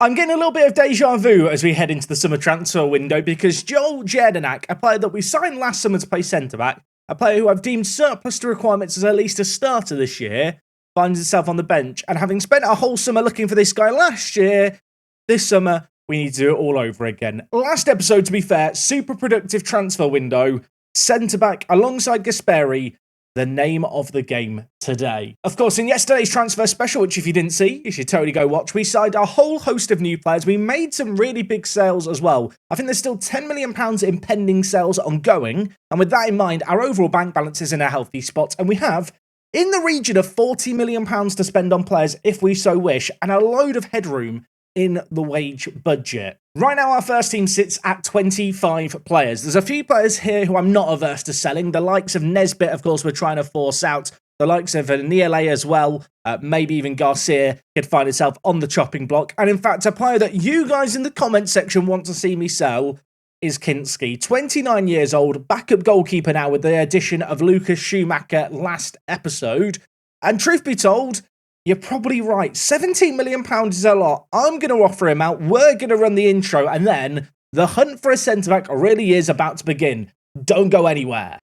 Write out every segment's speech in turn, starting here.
I'm getting a little bit of deja vu as we head into the summer transfer window because Joel Jedinak, a player that we signed last summer to play centre-back, a player who I've deemed surplus to requirements as at least a starter this year, finds himself on the bench. And having spent a whole summer looking for this guy last year, this summer we need to do it all over again. Last episode, to be fair, super productive transfer window, centre-back alongside Gasperi, the name of the game today. Of course, in yesterday's transfer special, which if you didn't see, you should totally go watch, we signed a whole host of new players. We made some really big sales as well. I think there's still £10 million in pending sales ongoing. And with that in mind, our overall bank balance is in a healthy spot. And we have in the region of £40 million to spend on players if we so wish, and a load of headroom in the wage budget. Right now, our first team sits at 25 players. There's a few players here who I'm not averse to selling. The likes of Nesbitt, of course, we're trying to force out. The likes of Niele as well. Maybe even Garcia could find itself on the chopping block. And in fact, a player that you guys in the comment section want to see me sell is Kinski. 29 years old, backup goalkeeper now with the addition of Lucas Schumacher last episode. And truth be told, you're probably right. £17 million is a lot. I'm going to offer him out. We're going to run the intro. And then the hunt for a centre-back really is about to begin. Don't go anywhere.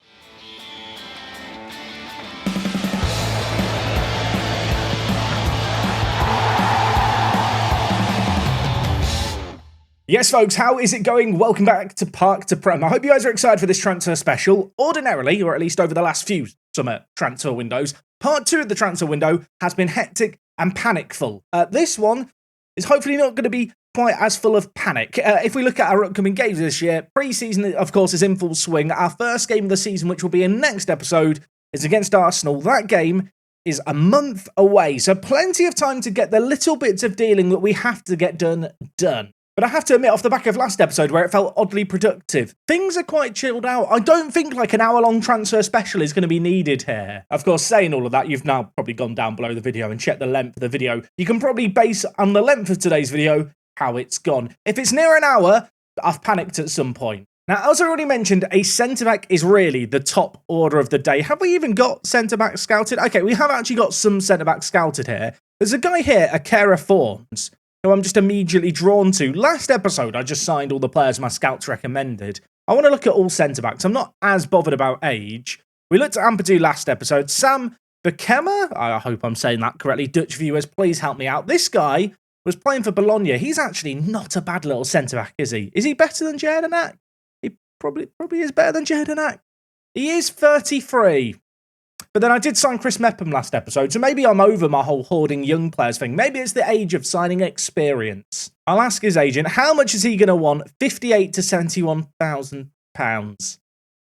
Yes, folks, how is it going? Welcome back to Park to Prem. I hope you guys are excited for this transfer special. Ordinarily, or at least over the last few summer transfer windows, Part 2 of the transfer window has been hectic and panic-full. This one is hopefully not going to be quite as full of panic. If we look at our upcoming games this year, Preseason, of course, is in full swing. Our first game of the season, which will be in next episode, is against Arsenal. That game is a month away, so plenty of time to get the little bits of dealing that we have to get done. But I have to admit, off the back of last episode where it felt oddly productive, things are quite chilled out. I don't think like an hour-long transfer special is going to be needed here. Of course, saying all of that, you've now probably gone down below the video and checked the length of the video. You can probably base on the length of today's video how it's gone. If it's near an hour, I've panicked at some point. Now, as I already mentioned, a centre-back is really the top order of the day. Have we even got centre-back scouted? Okay, we have actually got some centre-back scouted here. There's a guy here, Akera Forms, who I'm just immediately drawn to. Last episode, I just signed all the players my scouts recommended. I want to look at all centre-backs. I'm not as bothered about age. We looked at Ampadu last episode. Sam Bekema, I hope I'm saying that correctly. Dutch viewers, please help me out. This guy was playing for Bologna. He's actually not a bad little centre-back, is he? Is he better than Jedinak? He probably is better than Jedinak. He is 33. But then I did sign Chris Mepham last episode, so maybe I'm over my whole hoarding young players thing. Maybe it's the age of signing experience. I'll ask his agent, how much is he going to want? £58,000 to £71,000.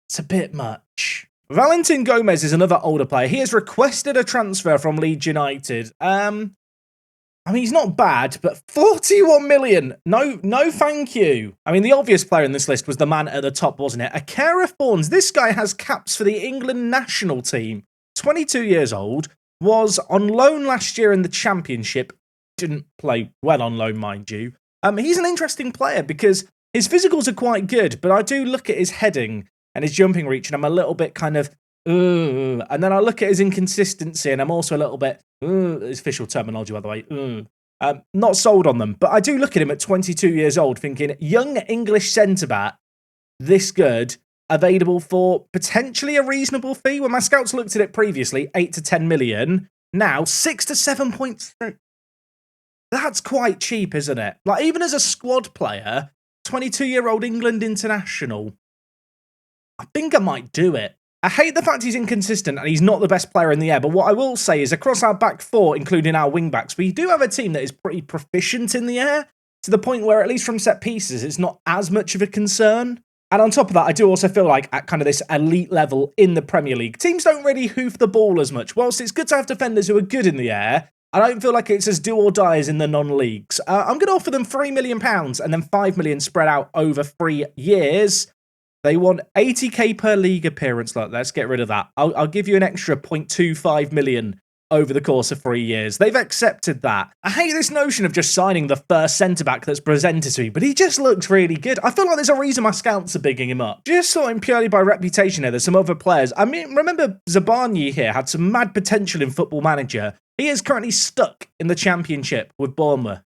It's a bit much. Valentin Gomez is another older player. He has requested a transfer from Leeds United. I mean, he's not bad, but 41 million. No, thank you. I mean, the obvious player in this list was the man at the top, wasn't it? Akera Forns. This guy has caps for the England national team. 22 years old. Was on loan last year in the Championship. Didn't play well on loan, mind you. He's an interesting player because his physicals are quite good, but I do look at his heading and his jumping reach, and I'm a little bit kind of, and then I look at his inconsistency, and I'm also a little bit, it's official terminology, by the way, not sold on them. But I do look at him at 22 years old, thinking, young English centre-back, this good, available for potentially a reasonable fee. When my scouts looked at it previously, 8 to 10 million, now 6 to 7.6. That's quite cheap, isn't it? Like, even as a squad player, 22-year-old England international, I think I might do it. I hate the fact he's inconsistent and he's not the best player in the air, but what I will say is across our back four, including our wing-backs, we do have a team that is pretty proficient in the air, to the point where, at least from set pieces, it's not as much of a concern. And on top of that, I do also feel like at kind of this elite level in the Premier League, teams don't really hoof the ball as much. Whilst it's good to have defenders who are good in the air, I don't feel like it's as do or die as in the non-leagues. I'm going to offer them £3 million and then £5 million spread out over 3 years. They want 80k per league appearance. Look, let's get rid of that. I'll give you an extra 0.25 million over the course of 3 years. They've accepted that. I hate this notion of just signing the first centre-back that's presented to me, but he just looks really good. I feel like there's a reason my scouts are bigging him up. Just sorting purely by reputation here, there's some other players. I mean, remember Zabarnyi here had some mad potential in Football Manager. He is currently stuck in the Championship with Bournemouth.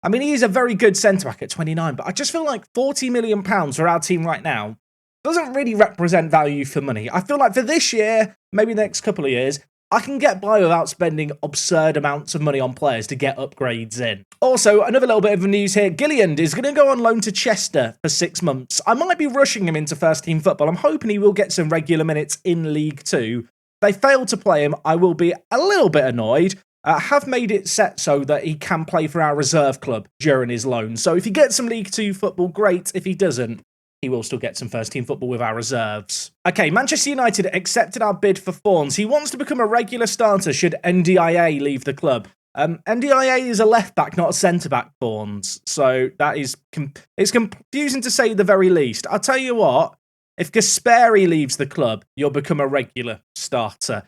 I mean, he is a very good centre-back at 29, but I just feel like £40 million for our team right now doesn't really represent value for money. I feel like for this year, maybe the next couple of years, I can get by without spending absurd amounts of money on players to get upgrades in. Also, another little bit of news here. Gilliand is going to go on loan to Chester for 6 months. I might be rushing him into first-team football. I'm hoping he will get some regular minutes in League 2. If they fail to play him, I will be a little bit annoyed. Have made it set so that he can play for our reserve club during his loan. So if he gets some League 2 football, great. If he doesn't, he will still get some first-team football with our reserves. Okay, Manchester United accepted our bid for Fawns. He wants to become a regular starter should NDIA leave the club. NDIA is a left-back, not a centre-back, Fawns. So that is it's confusing to say the very least. I'll tell you what, if Gasperi leaves the club, you'll become a regular starter.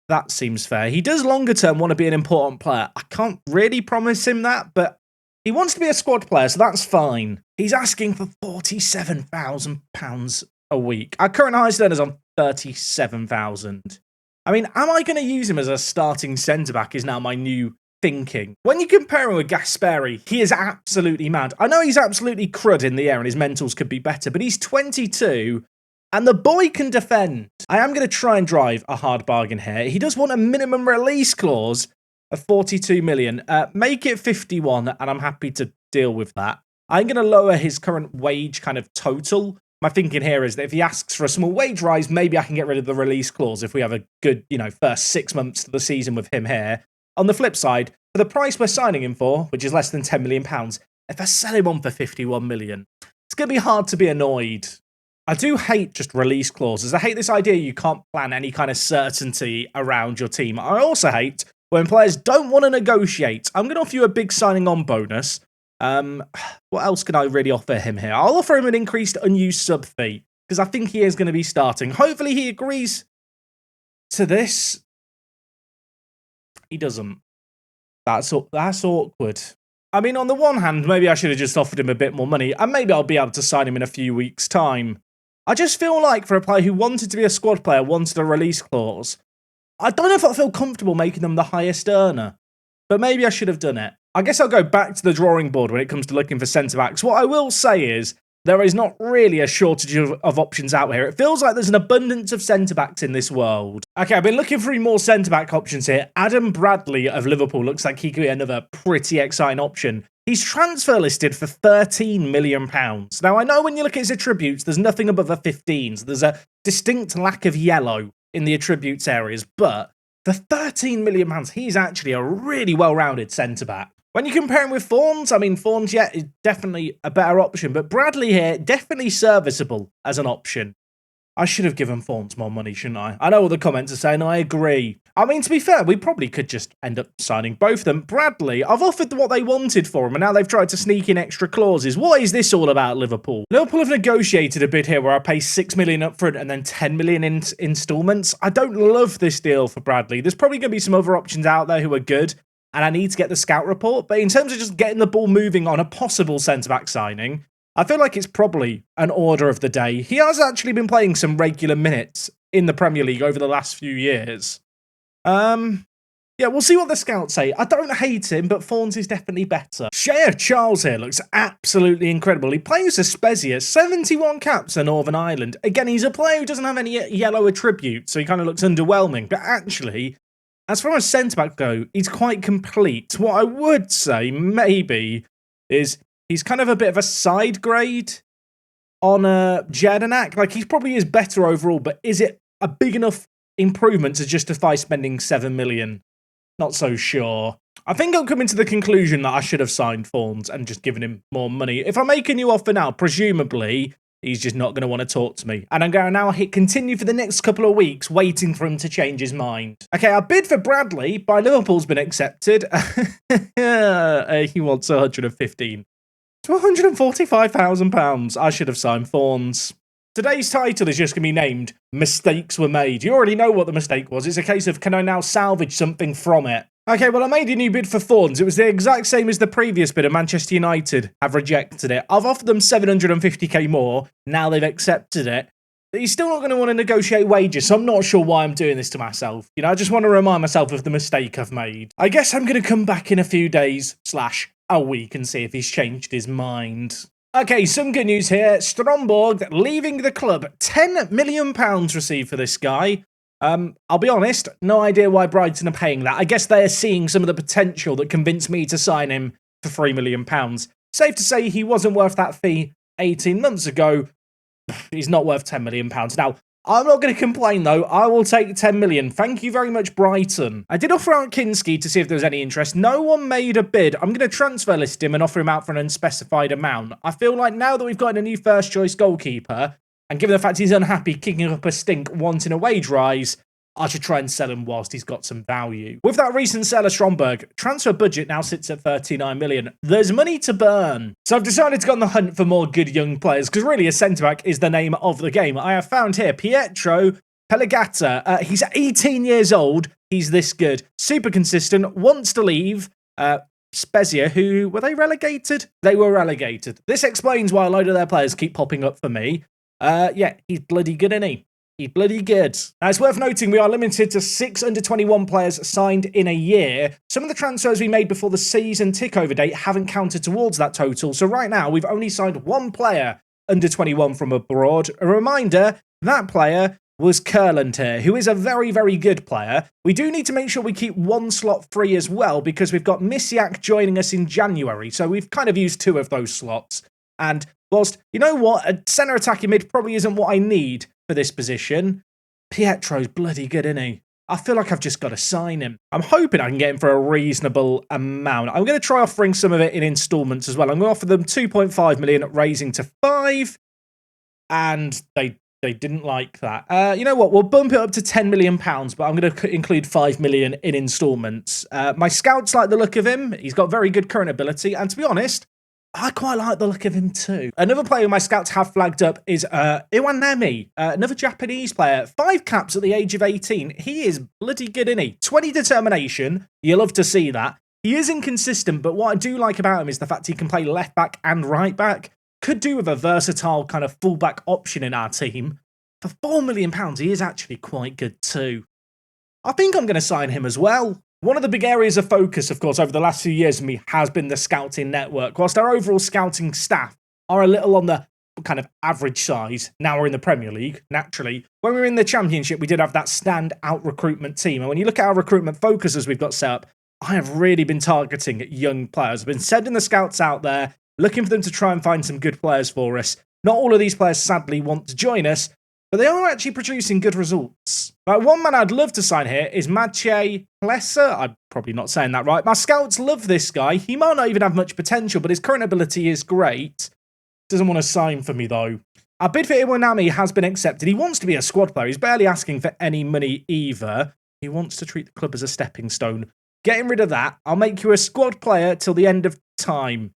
That seems fair. He does longer term want to be an important player. I can't really promise him that, but he wants to be a squad player, so that's fine. He's asking for £47,000 a week. Our current highest earner is on 37,000. I mean, am I going to use him as a starting centre-back is now my new thinking. When you compare him with Gasperi, he is absolutely mad. I know he's absolutely crud in the air and his mentals could be better, but he's 22 and the boy can defend. I am going to try and drive a hard bargain here. He does want a minimum release clause of 42 million. Make it 51, and I'm happy to deal with that. I'm going to lower his current wage kind of total. My thinking here is that if he asks for a small wage rise, maybe I can get rid of the release clause if we have a good, first 6 months of the season with him here. On the flip side, for the price we're signing him for, which is less than £10 million, if I sell him on for 51 million, it's going to be hard to be annoyed. I do hate just release clauses. I hate this idea you can't plan any kind of certainty around your team. I also hate when players don't want to negotiate. I'm going to offer you a big signing on bonus. What else can I really offer him here? I'll offer him an increased unused sub fee because I think he is going to be starting. Hopefully he agrees to this. He doesn't. That's awkward. I mean, on the one hand, maybe I should have just offered him a bit more money, and maybe I'll be able to sign him in a few weeks' time. I just feel like for a player who wanted to be a squad player, wanted a release clause, I don't know if I feel comfortable making them the highest earner, but maybe I should have done it. I guess I'll go back to the drawing board when it comes to looking for centre-backs. What I will say is there is not really a shortage of options out here. It feels like there's an abundance of centre-backs in this world. Okay, I've been looking for more centre-back options here. Adam Bradley of Liverpool looks like he could be another pretty exciting option. He's transfer listed for £13 million. Now, I know when you look at his attributes, there's nothing above a 15, so there's a distinct lack of yellow in the attributes areas, but for £13 million, he's actually a really well-rounded centre-back. When you compare him with Fawns, I mean, Fawns, yeah, is definitely a better option, but Bradley here, definitely serviceable as an option. I should have given Fawns more money, shouldn't I? I know all the comments are saying I agree. I mean, to be fair, we probably could just end up signing both of them. Bradley, I've offered what they wanted for him, and now they've tried to sneak in extra clauses. What is this all about, Liverpool? Liverpool have negotiated a bid here where I pay £6 million up front and then £10 million in instalments. I don't love this deal for Bradley. There's probably going to be some other options out there who are good, and I need to get the scout report. But in terms of just getting the ball moving on a possible centre-back signing, I feel like it's probably an order of the day. He has actually been playing some regular minutes in the Premier League over the last few years. Yeah, we'll see what the scouts say. I don't hate him, but Fawns is definitely better. Shea Charles here looks absolutely incredible. He plays for Spezia, 71 caps for Northern Ireland. Again, he's a player who doesn't have any yellow attributes, so he kind of looks underwhelming. But actually, as far as centre-back go, he's quite complete. What I would say, maybe, is he's kind of a bit of a side grade on Jedinak. Like, he probably is better overall, but is it a big enough improvement to justify spending £7 million? Not so sure. I think I'm coming to the conclusion that I should have signed Fawns and just given him more money. If I make a new offer now, presumably, he's just not going to want to talk to me. And I'm going to now hit continue for the next couple of weeks, waiting for him to change his mind. Okay, our bid for Bradley by Liverpool's been accepted. He wants 115 to £145,000. I should have signed Fawns. Today's title is just going to be named Mistakes Were Made. You already know what the mistake was. It's a case of, can I now salvage something from it? Okay, well, I made a new bid for Fawns. It was the exact same as the previous bid, and Manchester United have rejected it. I've offered them 750k more. Now they've accepted it. But he's still not going to want to negotiate wages, so I'm not sure why I'm doing this to myself. You know, I just want to remind myself of the mistake I've made. I guess I'm going to come back in a few days / a week and see if he's changed his mind. Okay, some good news here. Stromborg leaving the club. £10 million received for this guy. I'll be honest, no idea why Brighton are paying that. I guess they're seeing some of the potential that convinced me to sign him for £3 million. Safe to say he wasn't worth that fee 18 months ago. He's not worth £10 million. Now, I'm not going to complain, though. I will take 10 million. Thank you very much, Brighton. I did offer out Kinski to see if there was any interest. No one made a bid. I'm going to transfer list him and offer him out for an unspecified amount. I feel like now that we've got a new first-choice goalkeeper, and given the fact he's unhappy, kicking up a stink, wanting a wage rise, I should try and sell him whilst he's got some value. With that recent sale of Stromberg, transfer budget now sits at 39 million. There's money to burn. So I've decided to go on the hunt for more good young players, because really a centre-back is the name of the game. I have found here Pietro Pellegata. He's 18 years old. He's this good. Super consistent. Wants to leave. Spezia, who, were they relegated? They were relegated. This explains why a load of their players keep popping up for me. Yeah, he's bloody good, isn't he? He's bloody good. Now, it's worth noting we are limited to 6 under-21 players signed in a year. Some of the transfers we made before the season tick-over date haven't counted towards that total. So right now, we've only signed one player under 21 from abroad. A reminder, that player was Kurland here, who is a very, very good player. We do need to make sure we keep one slot free as well, because we've got Misiak joining us in January. So we've kind of used 2 of those slots. And whilst, you know what, a centre attacking mid probably isn't what I need for this position, Pietro's bloody good, isn't he? I feel like I've just got to sign him. I'm hoping I can get him for a reasonable amount. I'm going to try offering some of it in instalments as well. I'm going to offer them 2.5 million, raising to 5, and they didn't like that. You know what? We'll bump it up to £10 million, but I'm going to include 5 million in instalments. My scouts like the look of him. He's got very good current ability, and to be honest, I quite like the look of him too. Another player my scouts have flagged up is Iwanemi, another Japanese player. 5 caps at the age of 18. He is bloody good, isn't he? 20 determination. You love to see that. He is inconsistent, but what I do like about him is the fact he can play left back and right back. Could do with a versatile kind of fullback option in our team. For £4 million, he is actually quite good too. I think I'm going to sign him as well. One of the big areas of focus, of course, over the last few years for me has been the scouting network. Whilst our overall scouting staff are a little on the kind of average size, now we're in the Premier League, naturally. When we were in the Championship, we did have that stand-out recruitment team. And when you look at our recruitment focus as we've got set up, I have really been targeting young players. I've been sending the scouts out there, looking for them to try and find some good players for us. Not all of these players, sadly, want to join us, but they are actually producing good results. One man I'd love to sign here is Maciej Plesser. I'm probably not saying that right. My scouts love this guy. He might not even have much potential, but his current ability is great. Doesn't want to sign for me, though. Our bid for Iwanami has been accepted. He wants to be a squad player. He's barely asking for any money either. He wants to treat the club as a stepping stone. Getting rid of that. I'll make you a squad player till the end of time.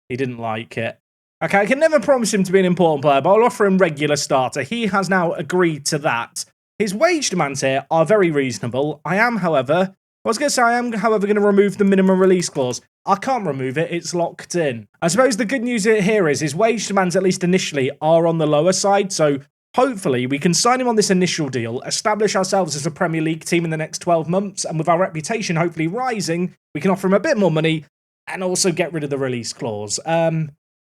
He didn't like it. Okay, I can never promise him to be an important player, but I'll offer him regular starter. He has now agreed to that. His wage demands here are very reasonable. I am, however, going to remove the minimum release clause. I can't remove it. It's locked in. I suppose the good news here is his wage demands, at least initially, are on the lower side. So hopefully we can sign him on this initial deal, establish ourselves as a Premier League team in the next 12 months. And with our reputation hopefully rising, we can offer him a bit more money and also get rid of the release clause.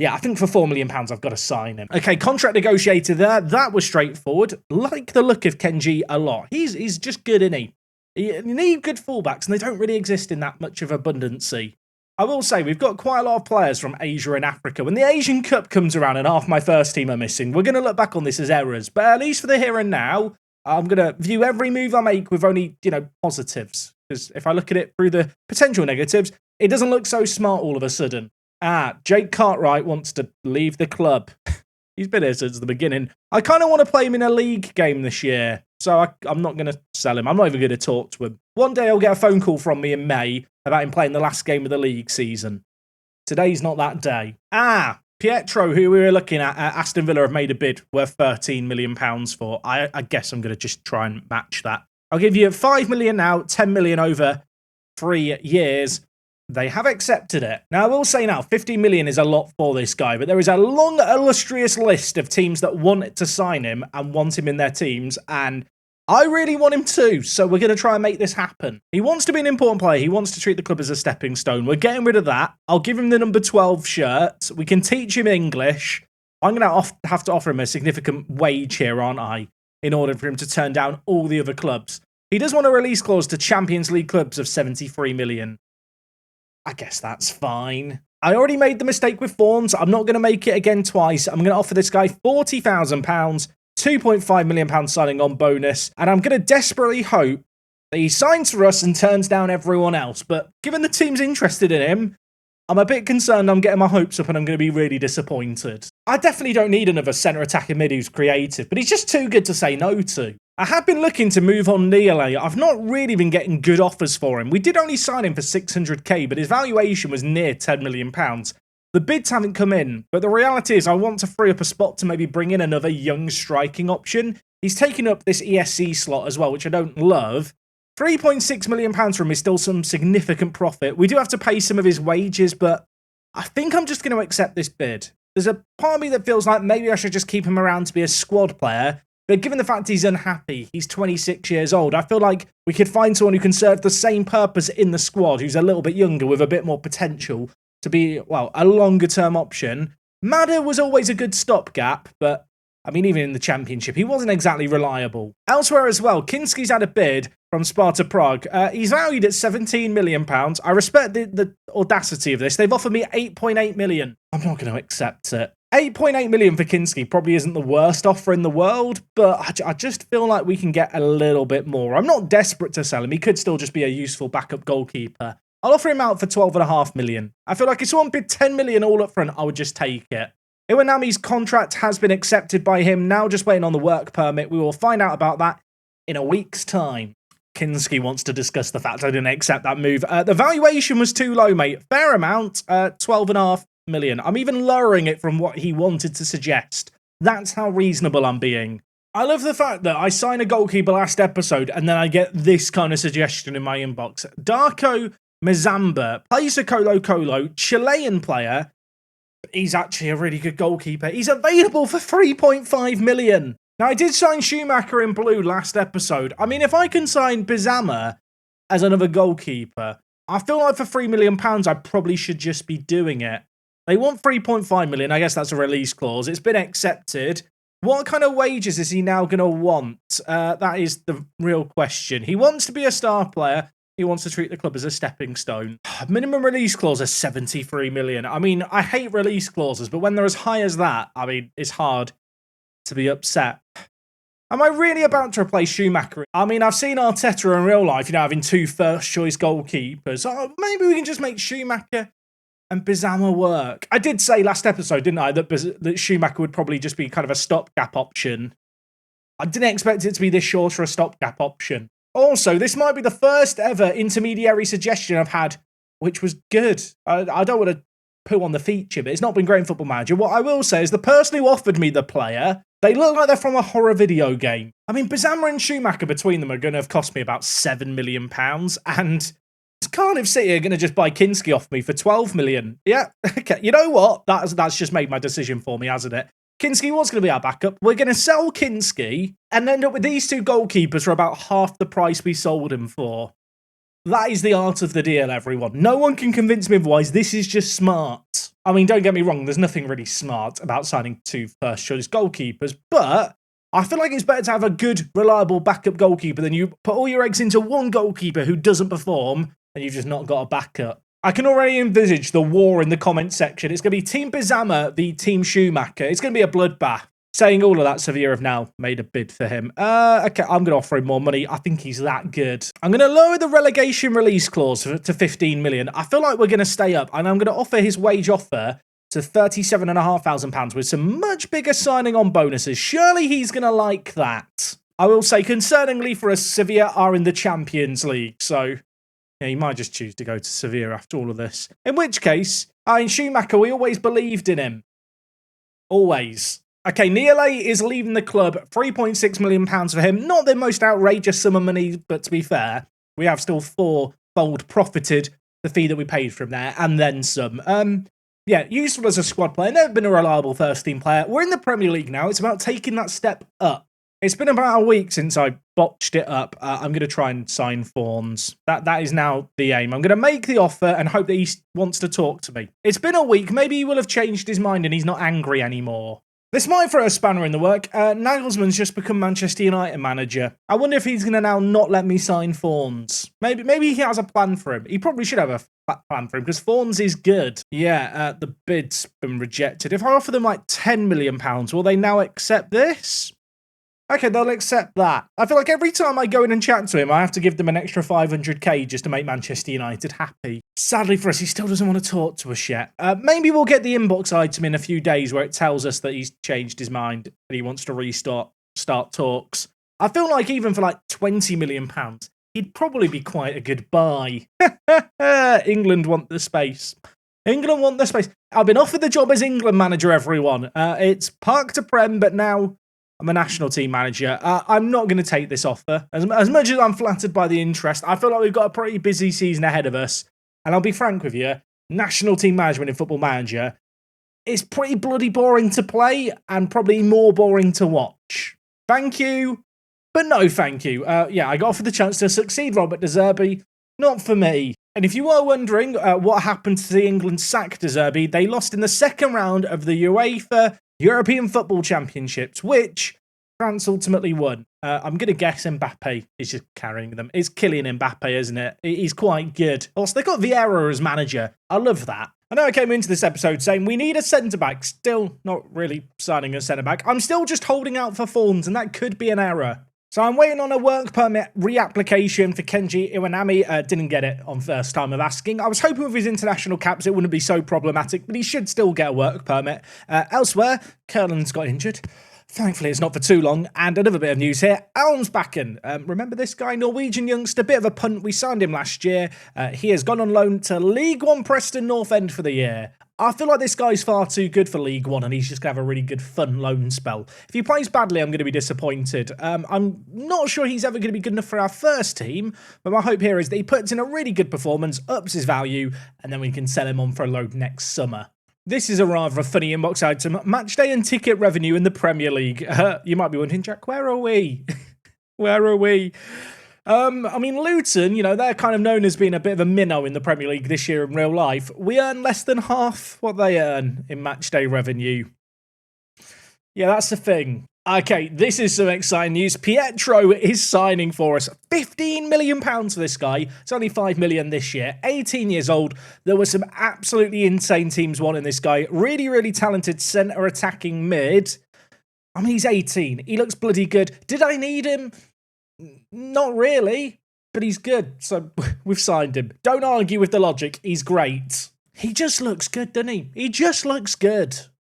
Yeah, I think for £4 million, I've got to sign him. Okay, contract negotiator there. That was straightforward. Like the look of Kenji a lot. He's just good, isn't he? You need good fullbacks, and they don't really exist in that much of abundancy. I will say, we've got quite a lot of players from Asia and Africa. When the Asian Cup comes around and half my first team are missing, we're going to look back on this as errors. But at least for the here and now, I'm going to view every move I make with only, positives. Because if I look at it through the potential negatives, it doesn't look so smart all of a sudden. Jake Cartwright wants to leave the club. He's been here since the beginning. I kind of want to play him in a league game this year, so I'm not going to sell him. I'm not even going to talk to him. One day I'll get a phone call from me in May about him playing the last game of the league season. Today's not that day. Pietro, who we were looking at, Aston Villa have made a bid worth £13 million for. I guess I'm going to just try and match that. I'll give you £5 million now, £10 million over 3 years. They have accepted it. Now, I will say now, 50 million is a lot for this guy, but there is a long, illustrious list of teams that want to sign him and want him in their teams, and I really want him to, so we're going to try and make this happen. He wants to be an important player. He wants to treat the club as a stepping stone. We're getting rid of that. I'll give him the number 12 shirt. We can teach him English. I'm going to have to offer him a significant wage here, aren't I, in order for him to turn down all the other clubs. He does want a release clause to Champions League clubs of 73 million. I guess that's fine. I already made the mistake with Forms. I'm not going to make it again twice. I'm going to offer this guy £40,000, £2.5 million signing on bonus, and I'm going to desperately hope that he signs for us and turns down everyone else. But given the team's interested in him, I'm a bit concerned I'm getting my hopes up and I'm going to be really disappointed. I definitely don't need another centre attacking mid who's creative, but he's just too good to say no to. I have been looking to move on Niele. I've not really been getting good offers for him. We did only sign him for 600k, but his valuation was near £10 million. The bids haven't come in, but the reality is I want to free up a spot to maybe bring in another young striking option. He's taken up this ESC slot as well, which I don't love. £3.6 million from him is still some significant profit. We do have to pay some of his wages, but I think I'm just going to accept this bid. There's a part of me that feels like maybe I should just keep him around to be a squad player, but given the fact he's unhappy, he's 26 years old, I feel like we could find someone who can serve the same purpose in the squad, who's a little bit younger with a bit more potential to be, well, a longer-term option. Madder was always a good stopgap, but, I mean, even in the Championship, he wasn't exactly reliable. Elsewhere as well, Kinski's had a bid from Sparta Prague. He's valued at £17 million. I respect the audacity of this. They've offered me £8.8 million. I'm not going to accept it. £8.8 million for Kinski probably isn't the worst offer in the world, but I just feel like we can get a little bit more. I'm not desperate to sell him. He could still just be a useful backup goalkeeper. I'll offer him out for £12.5 million. I feel like if someone bid £10 million all up front, I would just take it. Iwanami's contract has been accepted by him, now just waiting on the work permit. We will find out about that in a week's time. Kinski wants to discuss the fact I didn't accept that move. The valuation was too low, mate. Fair amount, £12.5 million. I'm even lowering it from what he wanted to suggest. That's how reasonable I'm being. I love the fact that I sign a goalkeeper last episode and then I get this kind of suggestion in my inbox. Darko Mazamba plays for Colo Colo, Chilean player. He's actually a really good goalkeeper. He's available for 3.5 million. Now, I did sign Schumacher in blue last episode. I mean, if I can sign Bizama as another goalkeeper, I feel like for £3 million, I probably should just be doing it. They want 3.5 million. I guess that's a release clause. It's been accepted. What kind of wages is he now going to want? That is the real question. He wants to be a star player. He wants to treat the club as a stepping stone. Minimum release clause is 73 million. I mean, I hate release clauses, but when they're as high as that, I mean, it's hard to be upset. Am I really about to replace Schumacher? I mean, I've seen Arteta in real life, having two first-choice goalkeepers. Maybe we can just make Schumacher and Bizama work. I did say last episode, didn't I, that Schumacher would probably just be kind of a stopgap option. I didn't expect it to be this short for a stopgap option. Also, this might be the first ever intermediary suggestion I've had, which was good. I don't want to poo on the feature, but it's not been great in Football Manager. What I will say is the person who offered me the player, they look like they're from a horror video game. I mean, Bizama and Schumacher between them are going to have cost me about £7 million, and Cardiff City are going to just buy Kinski off me for 12 million. Yeah, okay. You know what? That's just made my decision for me, hasn't it? Kinski was going to be our backup. We're going to sell Kinski and end up with these two goalkeepers for about half the price we sold him for. That is the art of the deal, everyone. No one can convince me otherwise. This is just smart. I mean, don't get me wrong. There's nothing really smart about signing two first-choice goalkeepers, but I feel like it's better to have a good, reliable backup goalkeeper than you put all your eggs into one goalkeeper who doesn't perform and you've just not got a backup. I can already envisage the war in the comment section. It's going to be Team Bizama v Team Schumacher. It's going to be a bloodbath. Saying all of that, Sevilla have now made a bid for him. Okay, I'm going to offer him more money. I think he's that good. I'm going to lower the relegation release clause to 15 million. I feel like we're going to stay up, and I'm going to offer his wage offer to £37,500 with some much bigger signing on bonuses. Surely he's going to like that. I will say, concerningly for us, Sevilla are in the Champions League, so yeah, he might just choose to go to Sevilla after all of this. In which case, in Schumacher, we always believed in him. Always. Okay, Niele is leaving the club. £3.6 million for him. Not the most outrageous sum of money, but to be fair, we have still fourfold profited the fee that we paid from there, and then some. Yeah, useful as a squad player. Never been a reliable first-team player. We're in the Premier League now. It's about taking that step up. It's been about a week since I botched it up. I'm going to try and sign Fawns. That is now the aim. I'm going to make the offer and hope that he wants to talk to me. It's been a week. Maybe he will have changed his mind and he's not angry anymore. This might throw a spanner in the work. Nagelsmann's just become Manchester United manager. I wonder if he's going to now not let me sign Fawns. Maybe he has a plan for him. He probably should have a plan for him because Fawns is good. Yeah, the bid's been rejected. If I offer them like £10 million, will they now accept this? Okay, they'll accept that. I feel like every time I go in and chat to him, I have to give them an extra 500k just to make Manchester United happy. Sadly for us, he still doesn't want to talk to us yet. Maybe we'll get the inbox item in a few days where it tells us that he's changed his mind and he wants to start talks. I feel like even for like £20 million, he'd probably be quite a good buy. England want the space. England want the space. I've been offered the job as England manager, everyone. It's Park to Prem, but now I'm a national team manager. I'm not going to take this offer. As much as I'm flattered by the interest, I feel like we've got a pretty busy season ahead of us. And I'll be frank with you, national team management in Football Manager is pretty bloody boring to play and probably more boring to watch. Thank you, but no thank you. Yeah, I got offered the chance to succeed Robert De Zerbi. Not for me. And if you were wondering what happened to the England sack De Zerbi, they lost in the second round of the UEFA European Football Championships, which France ultimately won. I'm going to guess Mbappe is just carrying them. It's Kylian Mbappe, isn't it? He's quite good. Also, they got Vieira as manager. I love that. I know I came into this episode saying we need a centre-back. Still not really signing a centre-back. I'm still just holding out for Fawns, and that could be an error. So I'm waiting on a work permit reapplication for Kenji Iwanami. Didn't get it on first time of asking. I was hoping with his international caps it wouldn't be so problematic, but he should still get a work permit. Elsewhere, Curlin's got injured. Thankfully, it's not for too long. And another bit of news here. Almsbakken. Remember this guy? Norwegian youngster. Bit of a punt. We signed him last year. He has gone on loan to League One Preston North End for the year. I feel like this guy's far too good for League One and he's just going to have a really good fun loan spell. If he plays badly, I'm going to be disappointed. I'm not sure he's ever going to be good enough for our first team, but my hope here is that he puts in a really good performance, ups his value, and then we can sell him on for a loan next summer. This is a rather funny inbox item. Matchday and ticket revenue in the Premier League. You might be wondering, Jack, where are we? Where are we? I mean, Luton, you know, they're kind of known as being a bit of a minnow in the Premier League this year in real life. We earn less than half what they earn in matchday revenue. Yeah, that's the thing. Okay, this is some exciting news. Pietro is signing for us. £15 million for this guy. It's only $5 million this year. 18 years old. There were some absolutely insane teams wanting this guy. Really, really talented centre attacking mid. I mean, he's 18. He looks bloody good. Did I need him? Not really, but he's good, so we've signed him. Don't argue with the logic, he's great. He just looks good, doesn't he? He just looks good.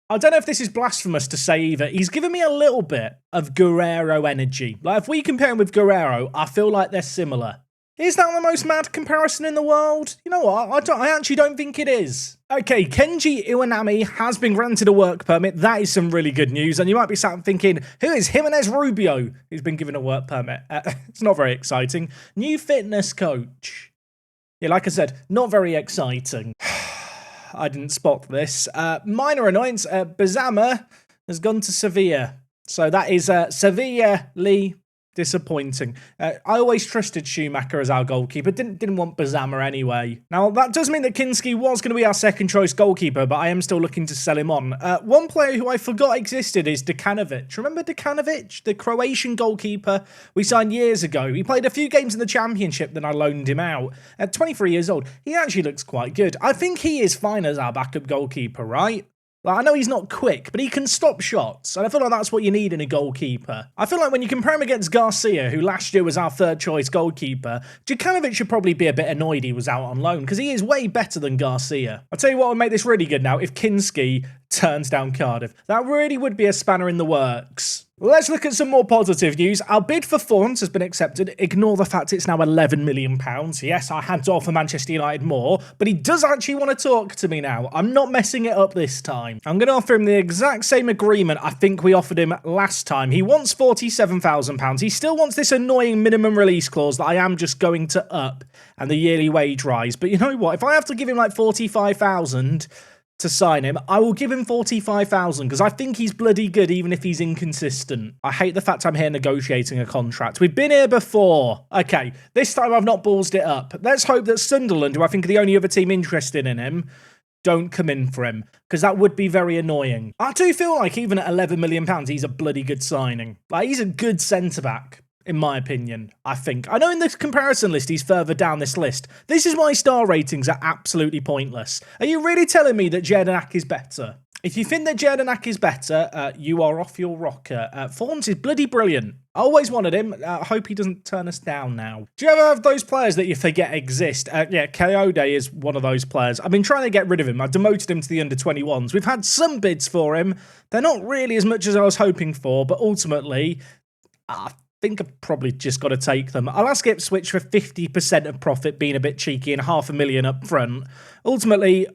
I don't know if this is blasphemous to say either. He's given me a little bit of Guerrero energy. Like, if we compare him with Guerrero, I feel like they're similar. Is that the most mad comparison in the world? You know what? I actually don't think it is. Okay, Kenji Iwanami has been granted a work permit. That is some really good news. And you might be sat thinking, who is Jimenez Rubio who's been given a work permit? It's not very exciting. New fitness coach. Yeah, like I said, not very exciting. I didn't spot this. Minor annoyance. Bazama has gone to Sevilla. So that is severely disappointing. I always trusted Schumacher as our goalkeeper. Didn't want Bazama anyway. Now, that does mean that Kinski was going to be our second choice goalkeeper, but I am still looking to sell him on. One player who I forgot existed is Dekanovic. Remember Dekanovic? The Croatian goalkeeper we signed years ago. He played a few games in the Championship, then I loaned him out. At 23 years old, he actually looks quite good. I think he is fine as our backup goalkeeper, right? Like, I know he's not quick, but he can stop shots, and I feel like that's what you need in a goalkeeper. I feel like when you compare him against Garcia, who last year was our third choice goalkeeper, Djukanovic should probably be a bit annoyed he was out on loan, because he is way better than Garcia. I'll tell you what would make this really good now, if Kinski turns down Cardiff. That really would be a spanner in the works. Let's look at some more positive news. Our bid for Fawns has been accepted. Ignore the fact it's now £11 million. Yes, I had to offer Manchester United more, but he does actually want to talk to me now. I'm not messing it up this time. I'm going to offer him the exact same agreement I think we offered him last time. He wants £47,000. He still wants this annoying minimum release clause that I am just going to up and the yearly wage rise. But you know what? If I have to give him like 45,000, to sign him, I will give him 45,000 because I think he's bloody good even if he's inconsistent. I hate the fact I'm here negotiating a contract. We've been here before. Okay, this time I've not ballsed it up. Let's hope that Sunderland, who I think are the only other team interested in him, don't come in for him, because that would be very annoying. I do feel like even at £11 million, he's a bloody good signing. Like, he's a good centre-back, in my opinion, I think. I know in this comparison list, he's further down this list. This is why star ratings are absolutely pointless. Are you really telling me that Jedinak is better? If you think that Jedinak is better, you are off your rocker. Forms is bloody brilliant. I always wanted him. I hope he doesn't turn us down now. Do you ever have those players that you forget exist? Yeah, Kayode is one of those players. I've been trying to get rid of him. I demoted him to the under-21s. We've had some bids for him. They're not really as much as I was hoping for, but ultimately, I think I've probably just got to take them. I'll ask Ipswich for 50% of profit, being a bit cheeky, and $500,000 up front. Ultimately,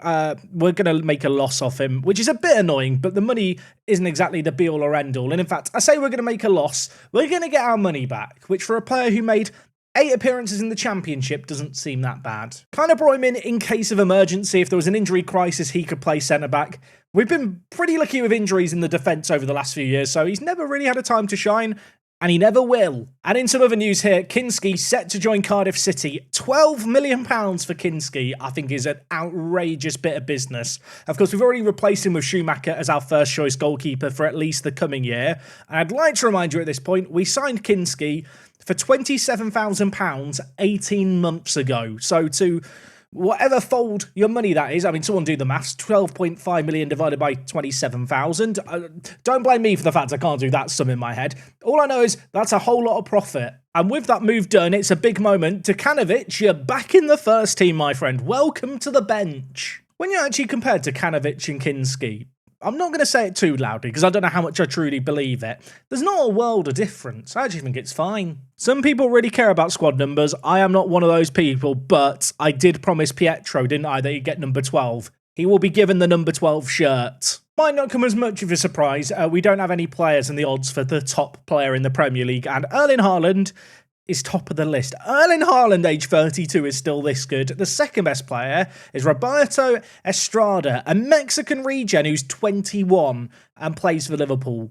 we're going to make a loss off him, which is a bit annoying, but the money isn't exactly the be-all or end-all. And in fact, I say we're going to make a loss. We're going to get our money back, which for a player who made 8 appearances in the Championship doesn't seem that bad. Kind of brought him in case of emergency. If there was an injury crisis, he could play centre-back. We've been pretty lucky with injuries in the defence over the last few years, so he's never really had a time to shine. And he never will. And in some other news here, Kinski set to join Cardiff City. £12 million for Kinski, I think, is an outrageous bit of business. Of course, we've already replaced him with Schumacher as our first choice goalkeeper for at least the coming year. And I'd like to remind you at this point, we signed Kinski for £27,000 18 months ago. So to whatever fold your money that is, I mean, someone do the maths, 12.5 million divided by 27,000. Don't blame me for the fact I can't do that sum in my head. All I know is that's a whole lot of profit. And with that move done, it's a big moment. Tukanovic, you're back in the first team, my friend. Welcome to the bench. When you're actually compared to Tukanovic and Kinski, I'm not going to say it too loudly because I don't know how much I truly believe it. There's not a world of difference. I actually think it's fine. Some people really care about squad numbers. I am not one of those people, but I did promise Pietro, didn't I, that he'd get number 12. He will be given the number 12 shirt. Might not come as much of a surprise. We don't have any players in the odds for the top player in the Premier League, and Erling Haaland is top of the list. Erling Haaland, age 32, is still this good. The second best player is Roberto Estrada, a Mexican regen who's 21 and plays for Liverpool.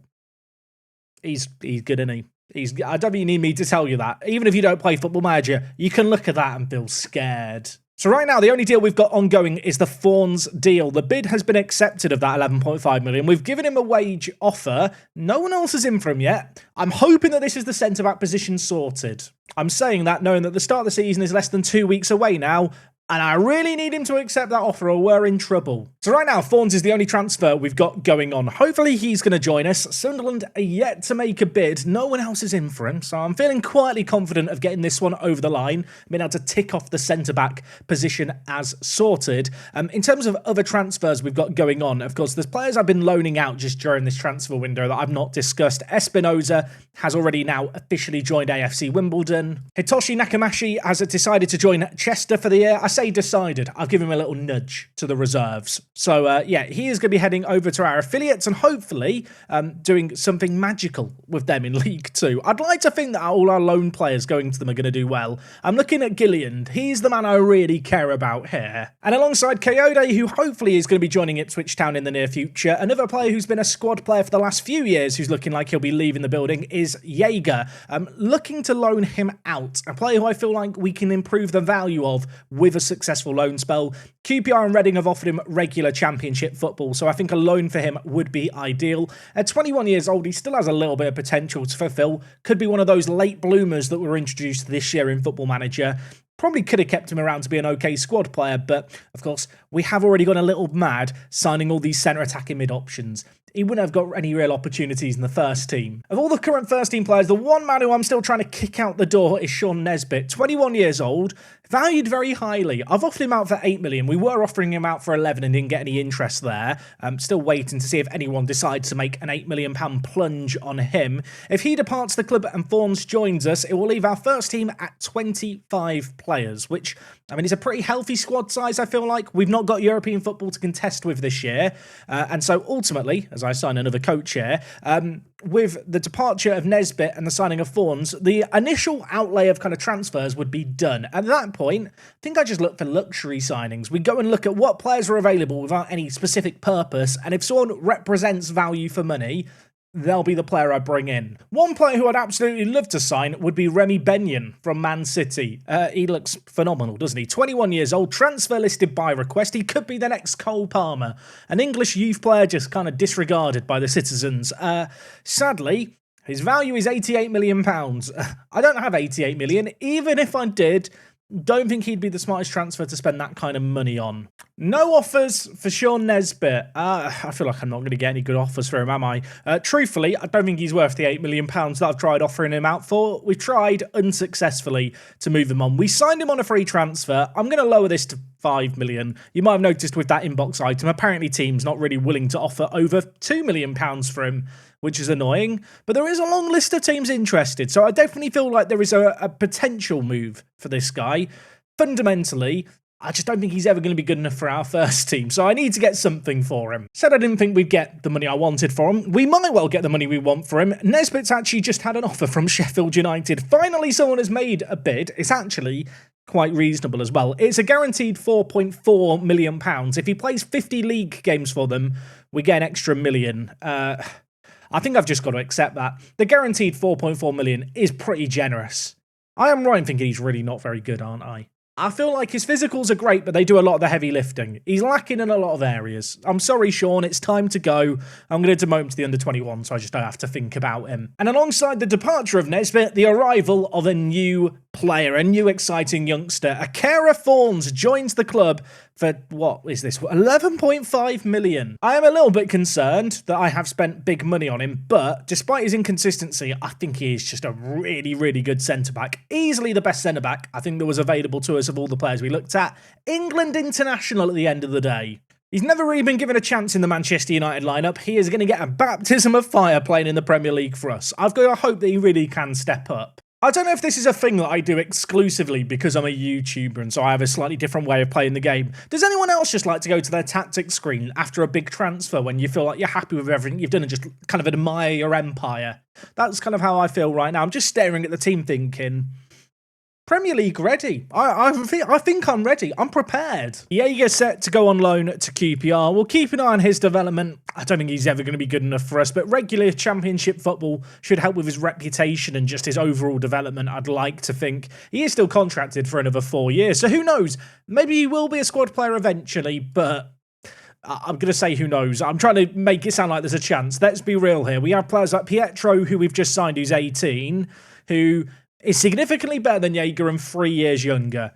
He's good, isn't he? I don't even need me to tell you that. Even if you don't play Football Manager, you can look at that and feel scared. So right now, the only deal we've got ongoing is the Fawns deal. The bid has been accepted of that 11.5 million. We've given him a wage offer. No one else is in for him yet. I'm hoping that this is the centre-back position sorted. I'm saying that knowing that the start of the season is less than 2 weeks away now, and I really need him to accept that offer or we're in trouble. So right now, Fawns is the only transfer we've got going on. Hopefully he's going to join us. Sunderland are yet to make a bid. No one else is in for him, so I'm feeling quietly confident of getting this one over the line, being able to tick off the centre-back position as sorted. In terms of other transfers we've got going on, of course, there's players I've been loaning out just during this transfer window that I've not discussed. Espinoza has already now officially joined AFC Wimbledon. Hitoshi Nakamashi has decided to join Chester for the year. I say decided. I've given him a little nudge to the reserves. So, yeah, he is going to be heading over to our affiliates and hopefully doing something magical with them in League 2. I'd like to think that all our loan players going to them are going to do well. I'm looking at Gilliand. He's the man I really care about here. And alongside Kayode, who hopefully is going to be joining Ipswich Town in the near future, another player who's been a squad player for the last few years who's looking like he'll be leaving the building is Jaeger. Looking to loan him out. A player who I feel like we can improve the value of with a successful loan spell. QPR and Reading have offered him regular Championship football, so I think a loan for him would be ideal. At 21 years old, he still has a little bit of potential to fulfill. Could be one of those late bloomers that were introduced this year in Football Manager. Probably could have kept him around to be an okay squad player, but of course, we have already gone a little mad signing all these centre attacking mid options. He wouldn't have got any real opportunities in the first team. Of all the current first team players, the one man who I'm still trying to kick out the door is Sean Nesbitt, 21 years old, valued very highly. I've offered him out for 8 million. We were offering him out for 11 and didn't get any interest there. I'm still waiting to see if anyone decides to make an £8 million plunge on him. If he departs the club and Fawns joins us, it will leave our first team at 25 players, which, I mean, is a pretty healthy squad size, I feel like. We've not got European football to contest with this year. And so ultimately, as as I sign another coach here. With the departure of Nesbitt and the signing of Fawns, the initial outlay of kind of transfers would be done. At that point, I think I just look for luxury signings. We go and look at what players are available without any specific purpose, and if someone represents value for money, they'll be the player I bring in. One player who I'd absolutely love to sign would be Remy Benyon from Man City. He looks phenomenal, doesn't he? 21 years old, transfer listed by request. He could be the next Cole Palmer. An English youth player just kind of disregarded by the citizens. Sadly, his value is £88 million. I don't have 88 million. Even if I did, don't think he'd be the smartest transfer to spend that kind of money on. No offers for Sean Nesbitt. I feel like I'm not going to get any good offers for him, am I? Truthfully, I don't think he's worth the £8 million that I've tried offering him out for. We've tried unsuccessfully to move him on. We signed him on a free transfer. I'm going to lower this to £5 million. You might have noticed with that inbox item, apparently teams not really willing to offer over £2 million for him, which is annoying. But there is a long list of teams interested, so I definitely feel like there is a potential move for this guy. Fundamentally, I just don't think he's ever going to be good enough for our first team, so I need to get something for him. Said I didn't think we'd get the money I wanted for him. We might well get the money we want for him. Nesbitt's actually just had an offer from Sheffield United. Finally, someone has made a bid. It's actually quite reasonable as well. It's a guaranteed £4.4 million. If he plays 50 league games for them, we get an extra million. I think I've just got to accept that. The guaranteed 4.4 million is pretty generous. I am right in thinking he's really not very good, aren't I? I feel like his physicals are great, but they do a lot of the heavy lifting. He's lacking in a lot of areas. I'm sorry, Sean, it's time to go. I'm going to demote him to the under-21, so I just don't have to think about him. And alongside the departure of Nesbitt, the arrival of a new player, a new exciting youngster. Akira Fawns joins the club for, what is this, 11.5 million. I am a little bit concerned that I have spent big money on him, but despite his inconsistency, I think he is just a really, really good centre-back. Easily the best centre-back I think that was available to us of all the players we looked at. England international at the end of the day. He's never really been given a chance in the Manchester United lineup. He is going to get a baptism of fire playing in the Premier League for us. I've got to hope that he really can step up. I don't know if this is a thing that I do exclusively because I'm a YouTuber and so I have a slightly different way of playing the game. Does anyone else just like to go to their tactics screen after a big transfer when you feel like you're happy with everything you've done and just kind of admire your empire? That's kind of how I feel right now. I'm just staring at the team thinking, Premier League ready. I think I'm ready. I'm prepared. Jaeger set to go on loan to QPR. We'll keep an eye on his development. I don't think he's ever going to be good enough for us, but regular championship football should help with his reputation and just his overall development, I'd like to think. He is still contracted for another 4 years, so who knows? Maybe he will be a squad player eventually, but I'm going to say who knows. I'm trying to make it sound like there's a chance. Let's be real here. We have players like Pietro, who we've just signed, who's 18, who is significantly better than Jaeger and 3 years younger.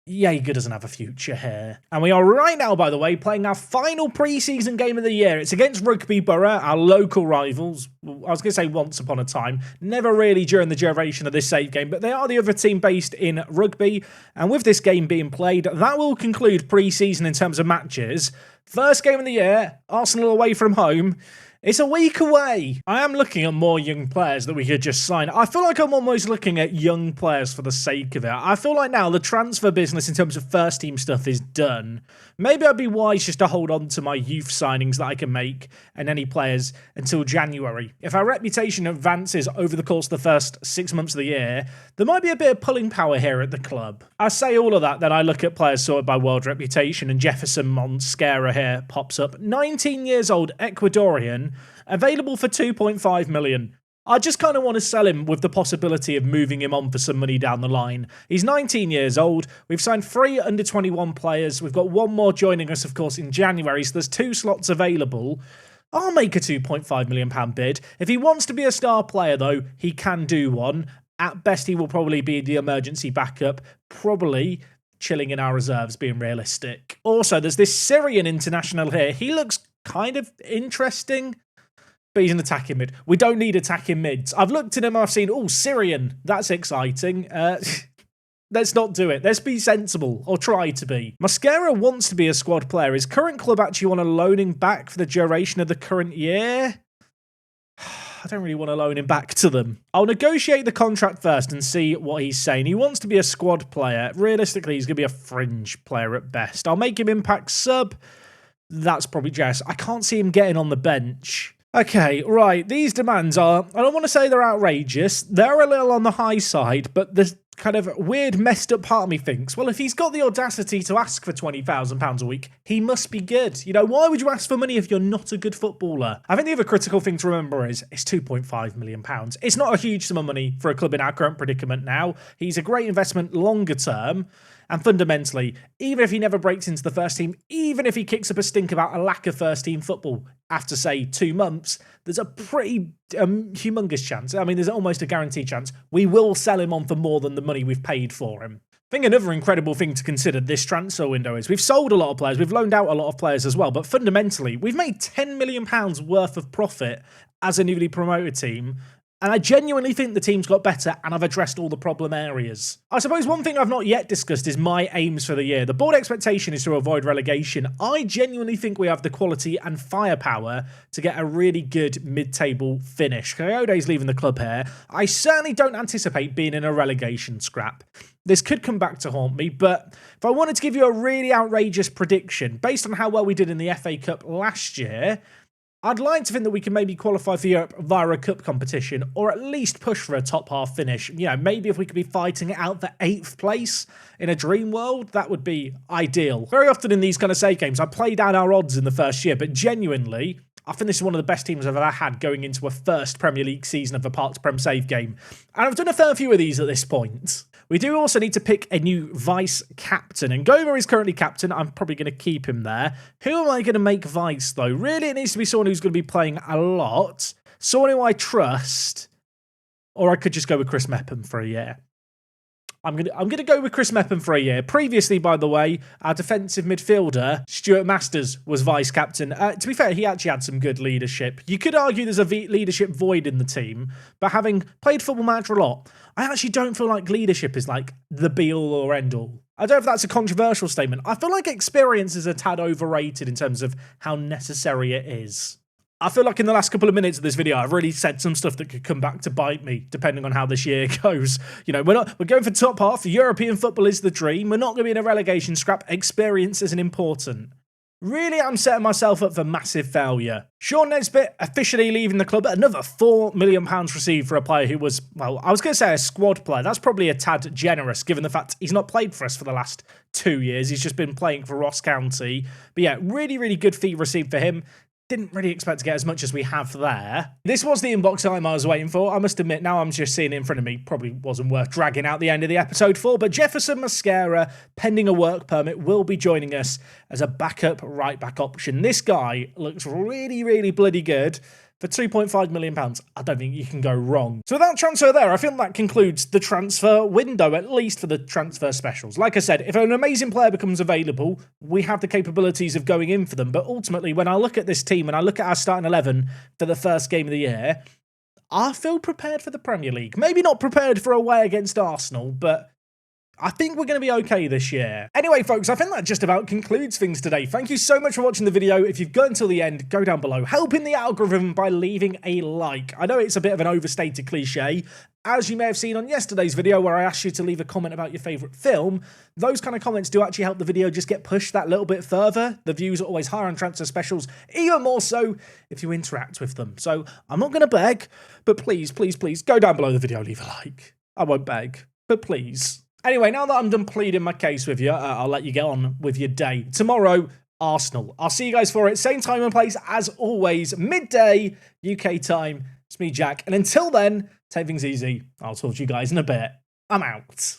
Jaeger doesn't have a future here. And we are right now, by the way, playing our final pre-season game of the year. It's against Rugby Borough, our local rivals. I was going to say once upon a time. Never really during the duration of this save game, but they are the other team based in Rugby. And with this game being played, that will conclude pre-season in terms of matches. First game of the year, Arsenal away from home. It's a week away. I am looking at more young players that we could just sign. I feel like I'm almost looking at young players for the sake of it. I feel like now the transfer business in terms of first team stuff is done. Maybe I'd be wise just to hold on to my youth signings that I can make and any players until January. If our reputation advances over the course of the first 6 months of the year, there might be a bit of pulling power here at the club. I say all of that, then I look at players sorted by world reputation, and Jefferson Monscara here pops up. 19 years old, Ecuadorian, available for 2.5 million. I just kind of want to sell him with the possibility of moving him on for some money down the line. He's 19 years old. We've signed 3 under-21 players. We've got one more joining us, of course, in January, so there's 2 slots available. I'll make a £2.5 million bid. If he wants to be a star player, though, he can do one. At best, he will probably be the emergency backup, probably chilling in our reserves, being realistic. Also, there's this Syrian international here. He looks kind of interesting, but he's an attacking mid. We don't need attacking mids. I've looked at him and I've seen, oh, Syrian. That's exciting. Let's not do it. Let's be sensible, or try to be. Mosquera wants to be a squad player. His current club actually want to loan him back for the duration of the current year. I don't really want to loan him back to them. I'll negotiate the contract first and see what he's saying. He wants to be a squad player. Realistically, he's going to be a fringe player at best. I'll make him impact sub. That's probably Jess. I can't see him getting on the bench. Okay, right. These demands are, I don't want to say they're outrageous. They're a little on the high side, but the kind of weird, messed up part of me thinks, well, if he's got the audacity to ask for £20,000 a week, he must be good. You know, why would you ask for money if you're not a good footballer? I think the other critical thing to remember is it's £2.5 million. It's not a huge sum of money for a club in our current predicament now. He's a great investment longer term. And fundamentally, even if he never breaks into the first team, even if he kicks up a stink about a lack of first team football after, say, 2 months, there's a pretty humongous chance. I mean, there's almost a guaranteed chance we will sell him on for more than the money we've paid for him. I think another incredible thing to consider this transfer window is we've sold a lot of players, we've loaned out a lot of players as well, but fundamentally, we've made £10 million worth of profit as a newly promoted team. And I genuinely think the team's got better and I've addressed all the problem areas. I suppose one thing I've not yet discussed is my aims for the year. The board expectation is to avoid relegation. I genuinely think we have the quality and firepower to get a really good mid-table finish. Coyote's leaving the club here. I certainly don't anticipate being in a relegation scrap. This could come back to haunt me, but if I wanted to give you a really outrageous prediction, based on how well we did in the FA Cup last year, I'd like to think that we can maybe qualify for Europe via a cup competition, or at least push for a top half finish. You know, maybe if we could be fighting it out for 8th place in a dream world, that would be ideal. Very often in these kind of save games, I play down our odds in the first year, but genuinely, I think this is one of the best teams I've ever had going into a first Premier League season of a Park to Prem save game. And I've done a fair few of these at this point. We do also need to pick a new vice-captain, and Goalkeeper is currently captain. I'm probably going to keep him there. Who am I going to make vice, though? Really, it needs to be someone who's going to be playing a lot, someone who I trust, or I could just go with Chris Mepham for a year. I'm gonna go with Chris Mepham for a year. Previously, by the way, our defensive midfielder, Stuart Masters, was vice-captain. To be fair, he actually had some good leadership. You could argue there's a leadership void in the team, but having played Football Manager a lot, I actually don't feel like leadership is like the be-all or end-all. I don't know if that's a controversial statement. I feel like experience is a tad overrated in terms of how necessary it is. I feel like in the last couple of minutes of this video, I've really said some stuff that could come back to bite me, depending on how this year goes. You know, we're going for top half. European football is the dream. We're not going to be in a relegation scrap. Experience isn't important. Really, I'm setting myself up for massive failure. Sean Nesbitt officially leaving the club. Another £4 million received for a player who was, well, I was going to say a squad player. That's probably a tad generous, given the fact he's not played for us for the last 2 years. He's just been playing for Ross County. But yeah, really, really good fee received for him. Didn't really expect to get as much as we have there. This was the inbox time I was waiting for. I must admit, now I'm just seeing it in front of me. Probably wasn't worth dragging out the end of the episode for, but Jefferson Mascara, pending a work permit, will be joining us as a backup right-back option. This guy looks really, really bloody good. For £2.5 million, I don't think you can go wrong. So with that transfer there, I feel that concludes the transfer window, at least for the transfer specials. Like I said, if an amazing player becomes available, we have the capabilities of going in for them. But ultimately, when I look at this team and I look at our starting 11 for the first game of the year, I feel prepared for the Premier League. Maybe not prepared for away against Arsenal, but I think we're going to be okay this year. Anyway, folks, I think that just about concludes things today. Thank you so much for watching the video. If you've got until the end, go down below, helping the algorithm by leaving a like. I know it's a bit of an overstated cliche. As you may have seen on yesterday's video where I asked you to leave a comment about your favourite film, those kind of comments do actually help the video just get pushed that little bit further. The views are always higher on transfer specials, even more so if you interact with them. So I'm not going to beg, but please, please, please go down below the video, leave a like. I won't beg, but please. Anyway, now that I'm done pleading my case with you, I'll let you get on with your day. Tomorrow, Arsenal. I'll see you guys for it. Same time and place as always, midday UK time. It's me, Jack. And until then, take things easy. I'll talk to you guys in a bit. I'm out.